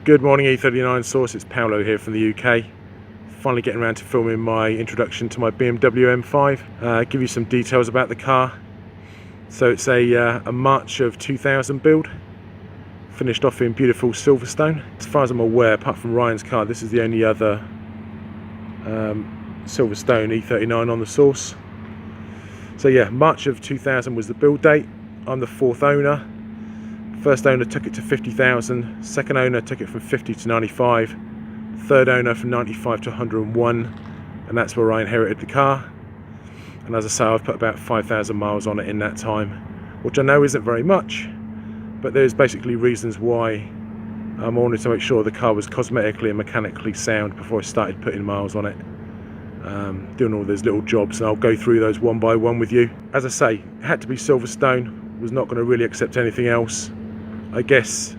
Good morning E39 source, it's Paolo here from the UK. Finally getting around to filming my introduction to my BMW M5. Give you some details about the car. So it's a March of 2000 build, finished off in beautiful Silverstone. As far as I'm aware, apart from Ryan's car, this is the only other Silverstone E39 on the source. So yeah, March of 2000 was the build date. I'm the fourth owner. First owner took it to 50,000, second owner took it from 50 to 95, third owner from 95 to 101, and that's where I inherited the car. And as I say, I've put about 5,000 miles on it in that time, which I know isn't very much, but there's basically reasons why I wanted to make sure the car was cosmetically and mechanically sound before I started putting miles on it. Doing all those little jobs, and I'll go through those one by one with you. As I say, it had to be Silverstone, was not going to really accept anything else. I guess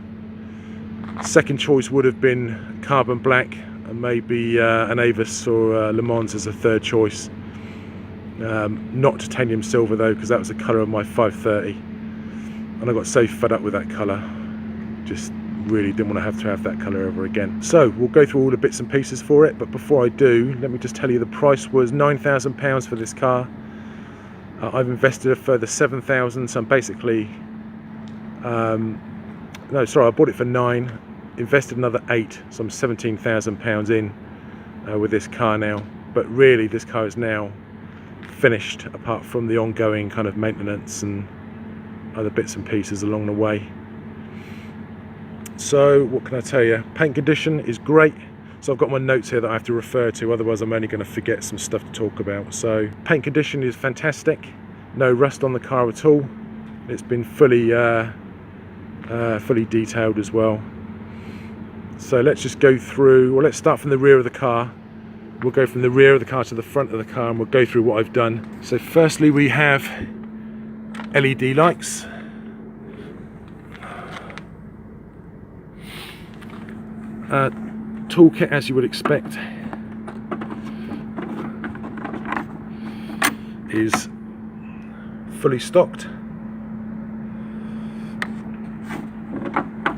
second choice would have been carbon black, and maybe an Avis or Le Mans as a third choice. Not titanium silver though, because that was the colour of my 530, and I got so fed up with that colour, just really didn't want to have that colour ever again. So we'll go through all the bits and pieces for it, but before I do, let me just tell you the price was £9,000 for this car. I've invested a further 7,000, so I'm basically no, sorry, I bought it for 9, invested another 8, so I'm £17,000 in with this car now. But really, this car is now finished, apart from the ongoing kind of maintenance and other bits and pieces along the way. So what can I tell you? Paint condition is great. So I've got my notes here that I have to refer to, otherwise I'm only going to forget some stuff to talk about. So paint condition is fantastic, no rust on the car at all. It's been fully detailed as well. So let's just go through, well, let's start from the rear of the car. We'll go from the rear of the car to the front of the car, and we'll go through what I've done. So firstly, we have LED lights. Toolkit, as you would expect, is fully stocked.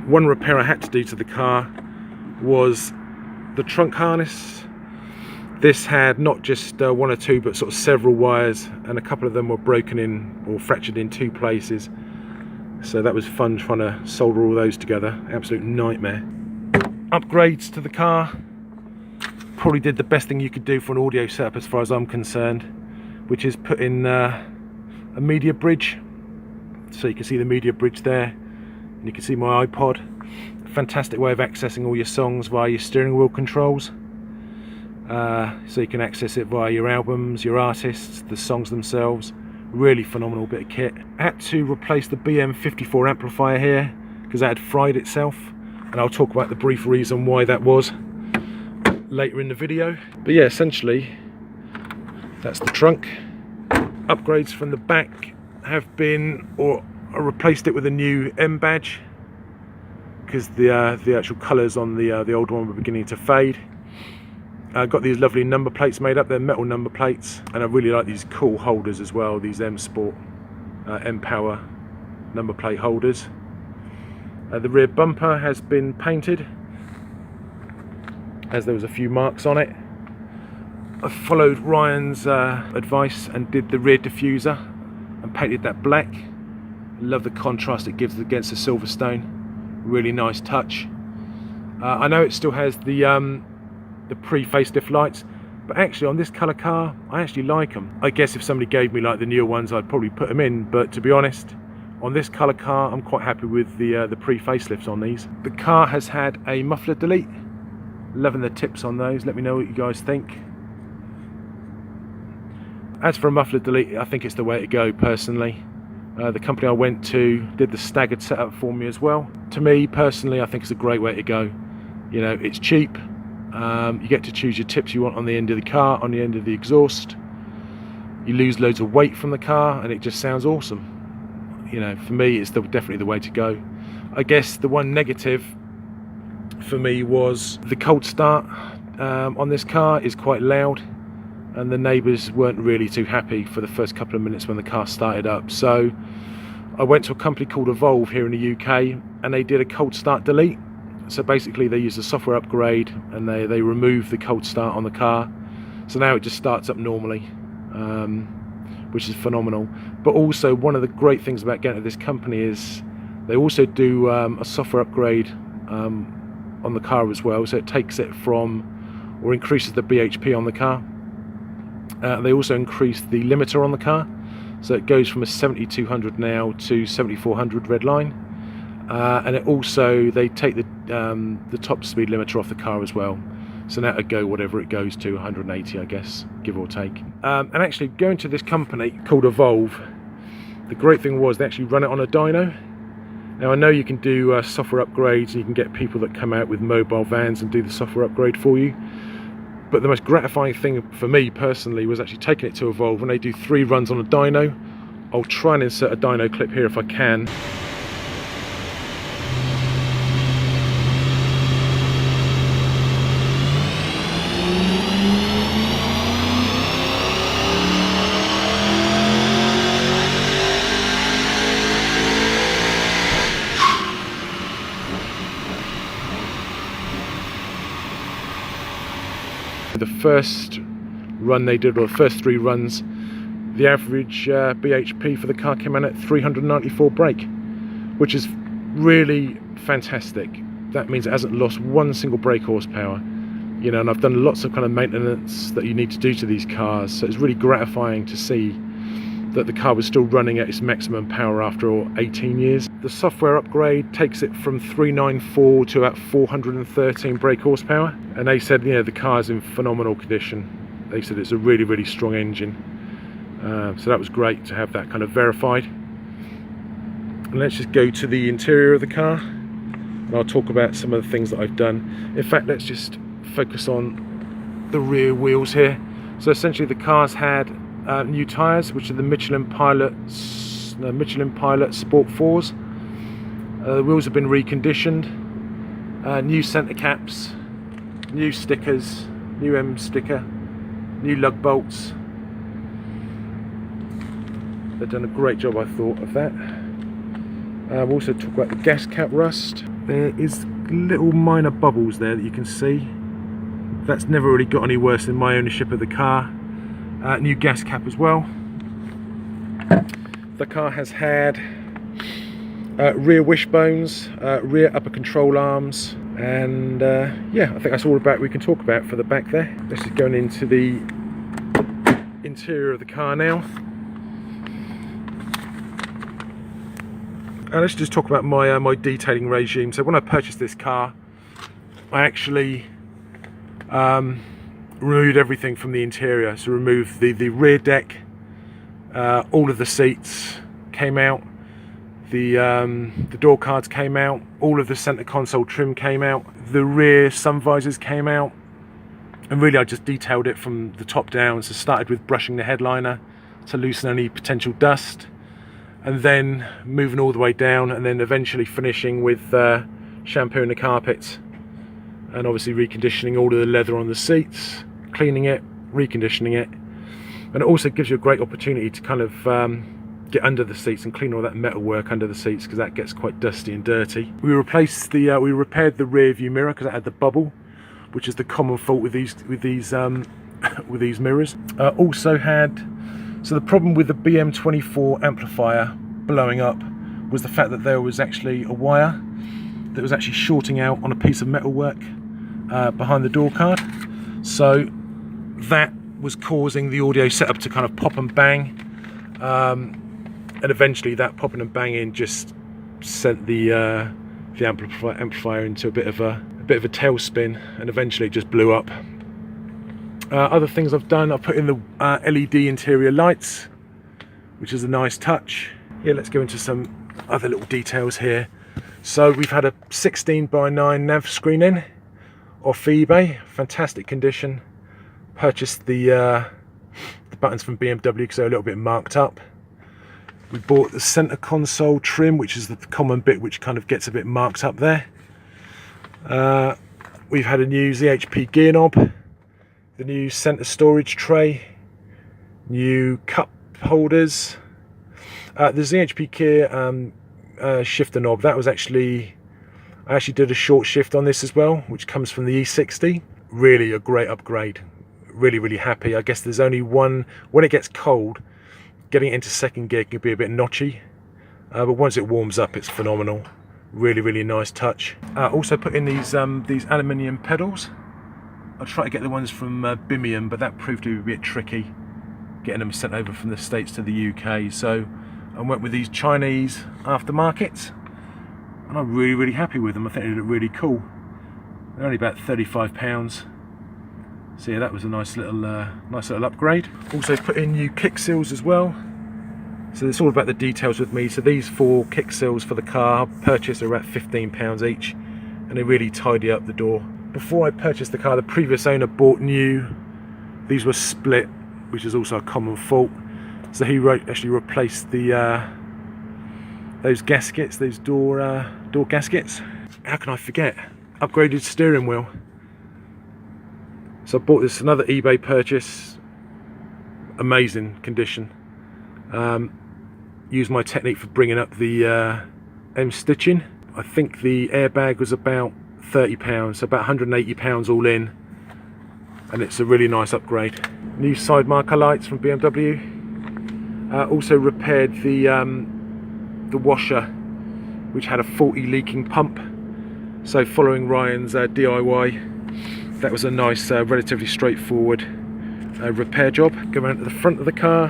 One repair I had to do to the car was the trunk harness. This had not just one or two, but sort of several wires, and a couple of them were broken in or fractured in two places. So that was fun trying to solder all those together. Absolute nightmare. Upgrades to the car. Probably did the best thing you could do for an audio setup as far as I'm concerned, which is put in a media bridge. So you can see the media bridge there. You can see my iPod. Fantastic way of accessing all your songs via your steering wheel controls. So you can access it via your albums, your artists, the songs themselves. Really phenomenal bit of kit. I had to replace the BM54 amplifier here because that had fried itself, and I'll talk about the brief reason why that was later in the video. But yeah, essentially that's the trunk. Upgrades from the back have been, or I replaced it with a new M badge because the actual colours on the old one were beginning to fade. I got these lovely number plates made up. They're metal number plates, and I really like these cool holders as well, these M Sport M Power number plate holders. The rear bumper has been painted, as there was a few marks on it. I followed Ryan's advice and did the rear diffuser and painted that black. Love the contrast it gives against the Silverstone. Really nice touch. I know it still has the pre-facelift lights, but actually on this colour car I actually like them. I guess if somebody gave me like the newer ones, I'd probably put them in, but to be honest, on this colour car I'm quite happy with the pre-facelifts on these. The car has had a muffler delete. Loving the tips on those. Let me know what you guys think. As for a muffler delete, I think it's the way to go personally. The company I went to did the staggered setup for me as well. To me personally, I think it's a great way to go. You know, it's cheap. You get to choose your tips you want on the end of the car, on the end of the exhaust. You lose loads of weight from the car, and it just sounds awesome. You know, for me, it's definitely the way to go. I guess the one negative for me was the cold start on this car is quite loud, and the neighbours weren't really too happy for the first couple of minutes when the car started up. So I went to a company called Evolve here in the UK, and they did a cold start delete, So basically they use a software upgrade and they remove the cold start on the car, so now it just starts up normally, which is phenomenal. But also one of the great things about getting to this company is they also do a software upgrade on the car as well, so it takes it from, or increases the BHP on the car. They also increase the limiter on the car, so it goes from a 7200 now to 7400 red line, and it also, they take the top speed limiter off the car as well, so now it'll go whatever it goes to, 180 I guess, give or take. And actually going to this company called Evolve, the great thing was they actually run it on a dyno. Now I know you can do software upgrades, and you can get people that come out with mobile vans and do the software upgrade for you. But the most gratifying thing for me personally was actually taking it to Evolve. When they do 3 runs on a dyno, I'll try and insert a dyno clip here if I can. The first run they did, or the first 3 runs, the average BHP for the car came in at 394 brake, which is really fantastic. That means it hasn't lost one single brake horsepower, you know, and I've done lots of kind of maintenance that you need to do to these cars, so it's really gratifying to see that the car was still running at its maximum power after 18 years. The software upgrade takes it from 394 to about 413 brake horsepower, and they said, you know, the car's in phenomenal condition. They said it's a really, really strong engine. So that was great to have that kind of verified. And let's just go to the interior of the car, and I'll talk about some of the things that I've done. In fact, let's just focus on the rear wheels here. So essentially the car's had new tyres, which are the Michelin Pilot Sport 4s. The wheels have been reconditioned, new centre caps, new stickers, new M sticker, new lug bolts. They've done a great job, I thought, of that. We'll also talk about the gas cap rust. There is little minor bubbles there that you can see. That's never really got any worse in my ownership of the car. New gas cap as well. The car has had rear wishbones, rear upper control arms, and yeah, I think that's all we can talk about for the back there. Let's just go into the interior of the car now. And let's just talk about my my detailing regime. So when I purchased this car, I actually removed everything from the interior. So removed the rear deck, all of the seats came out, the door cards came out, all of the center console trim came out, the rear sun visors came out, and really I just detailed it from the top down. So started with brushing the headliner to loosen any potential dust, and then moving all the way down, and then eventually finishing with shampooing the carpets, and obviously reconditioning all of the leather on the seats, cleaning it, reconditioning it. And it also gives you a great opportunity to kind of get under the seats and clean all that metal work under the seats, because that gets quite dusty and dirty. We replaced the we repaired the rear view mirror because it had the bubble, which is the common fault with these with these mirrors. Also had, so the problem with the BM24 amplifier blowing up was the fact that there was actually a wire that was actually shorting out on a piece of metalwork behind the door card. So that was causing the audio setup to kind of pop and bang, and eventually that popping and banging just sent the amplifier into a bit of a tailspin, and eventually it just blew up. Other things I've done, I've put in the LED interior lights, which is a nice touch. Yeah, let's go into some other little details here. So we've had a 16:9 nav screen in off eBay, fantastic condition. Purchased the buttons from BMW because they're a little bit marked up. We bought the center console trim, which is the common bit which kind of gets a bit marked up there. We've had a new ZHP gear knob, the new center storage tray, new cup holders. The ZHP gear shifter knob, that was actually, I actually did a short shift on this as well, which comes from the E60. Really a great upgrade. Really happy. I guess there's only one, when it gets cold, getting it into second gear can be a bit notchy, but once it warms up it's phenomenal. Really nice touch. Also put in these aluminium pedals. I tried to get the ones from BMW, but that proved to be a bit tricky, getting them sent over from the States to the UK. So I went with these Chinese aftermarkets, and I'm really happy with them. I think they look really cool. They're only about £35. So yeah, that was a nice little upgrade. Also put in new kick seals as well. So it's all about the details with me. So these 4 kick seals for the car purchased are about £15 each, and they really tidy up the door. Before I purchased the car, the previous owner bought new. These were split, which is also a common fault. So he actually replaced the those gaskets, those door gaskets. How can I forget? Upgraded steering wheel. So I bought this, another eBay purchase, amazing condition. Used my technique for bringing up the M stitching. I think the airbag was about £30, so about £180 all in, and it's a really nice upgrade. New side marker lights from BMW. Also repaired the washer, which had a faulty leaking pump. So following Ryan's DIY, that was a nice, relatively straightforward repair job. Go around to the front of the car.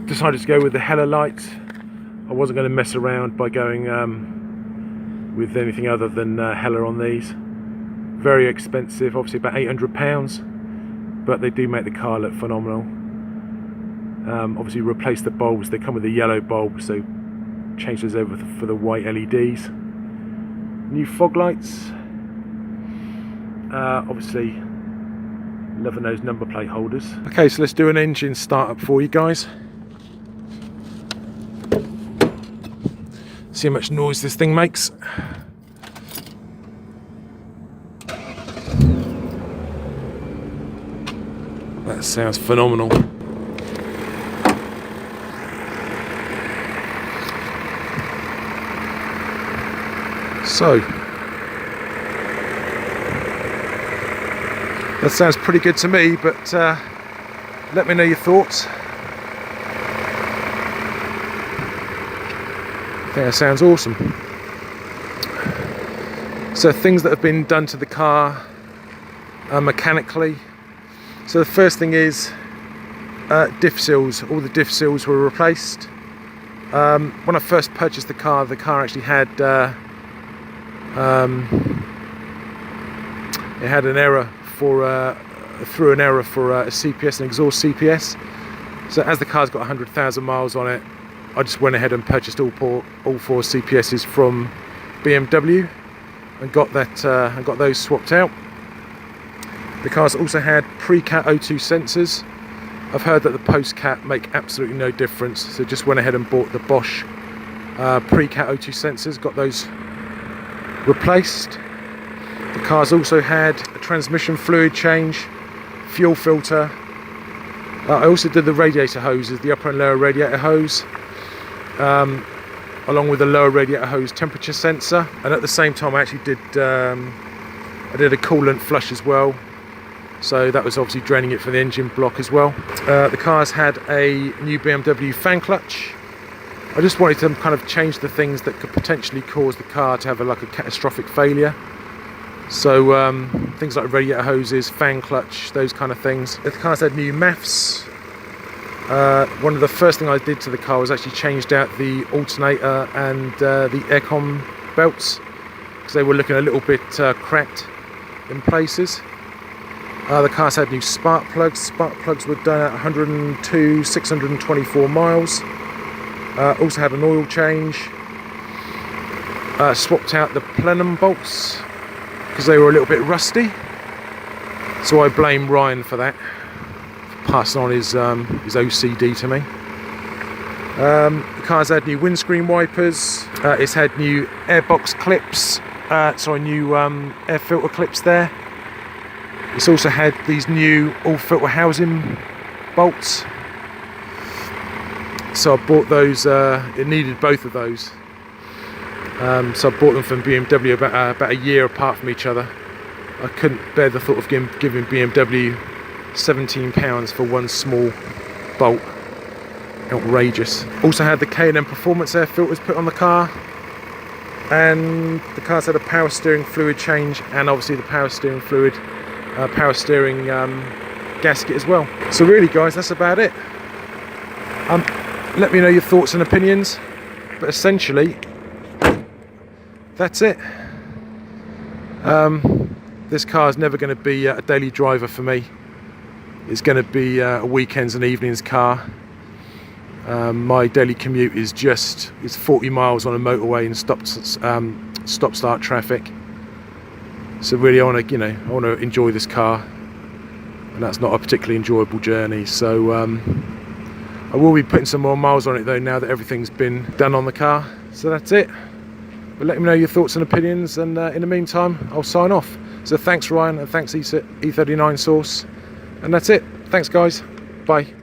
Decided to go with the Hella lights. I wasn't going to mess around by going with anything other than Hella on these. Very expensive, obviously about £800, but they do make the car look phenomenal. Obviously replaced the bulbs. They come with a yellow bulb, so changed those over for the white LEDs. New fog lights. Obviously loving those number plate holders. Okay, so let's do an engine startup for you guys. See how much noise this thing makes. That sounds phenomenal. So that sounds pretty good to me, but let me know your thoughts. I think that sounds awesome. So things that have been done to the car mechanically. So the first thing is diff seals. All the diff seals were replaced. When I first purchased the car actually had it had an error for through an error for a CPS, an exhaust CPS. So as the car's got 100,000 miles on it, I just went ahead and purchased all four CPSs from BMW and got those swapped out. The car's also had pre-cat O2 sensors. I've heard that the post-cat make absolutely no difference, so just went ahead and bought the Bosch pre-cat O2 sensors, got those replaced. The car's also had a transmission fluid change, fuel filter. I also did the radiator hoses, the upper and lower radiator hose, along with the lower radiator hose temperature sensor. And at the same time I actually did I did a coolant flush as well. So that was obviously draining it from the engine block as well. The car's had a new BMW fan clutch. I just wanted to kind of change the things that could potentially cause the car to have a catastrophic failure. So things like radiator hoses, fan clutch, those kind of things. The car's had new MAFs. One of the first things I did to the car was actually changed out the alternator and the aircon belts, because they were looking a little bit cracked in places. The car's had new spark plugs. Spark plugs were done at 102, 624 miles. Also had an oil change. Swapped out the plenum bolts because they were a little bit rusty. So I blame Ryan for that, for passing on his OCD to me. The car's had new windscreen wipers. It's had new airbox clips. New air filter clips there. It's also had these new all filter housing bolts. So I bought those, it needed both of those. So I bought them from BMW about a year apart from each other. I couldn't bear the thought of giving BMW £17 for one small bolt. Outrageous. Also had the K&M Performance air filters put on the car, and the car's had a power steering fluid change, and obviously the power steering gasket as well. So really guys, that's about it. Let me know your thoughts and opinions, but essentially that's it. This car is never going to be a daily driver for me. It's going to be a weekends and evenings car. My daily commute is 40 miles on a motorway and stop-start traffic. So really, I want to enjoy this car, and that's not a particularly enjoyable journey. So I will be putting some more miles on it though, now that everything's been done on the car. So that's it. But let me know your thoughts and opinions, and in the meantime, I'll sign off. So thanks Ryan, and thanks E39 Source, and that's it. Thanks guys. Bye.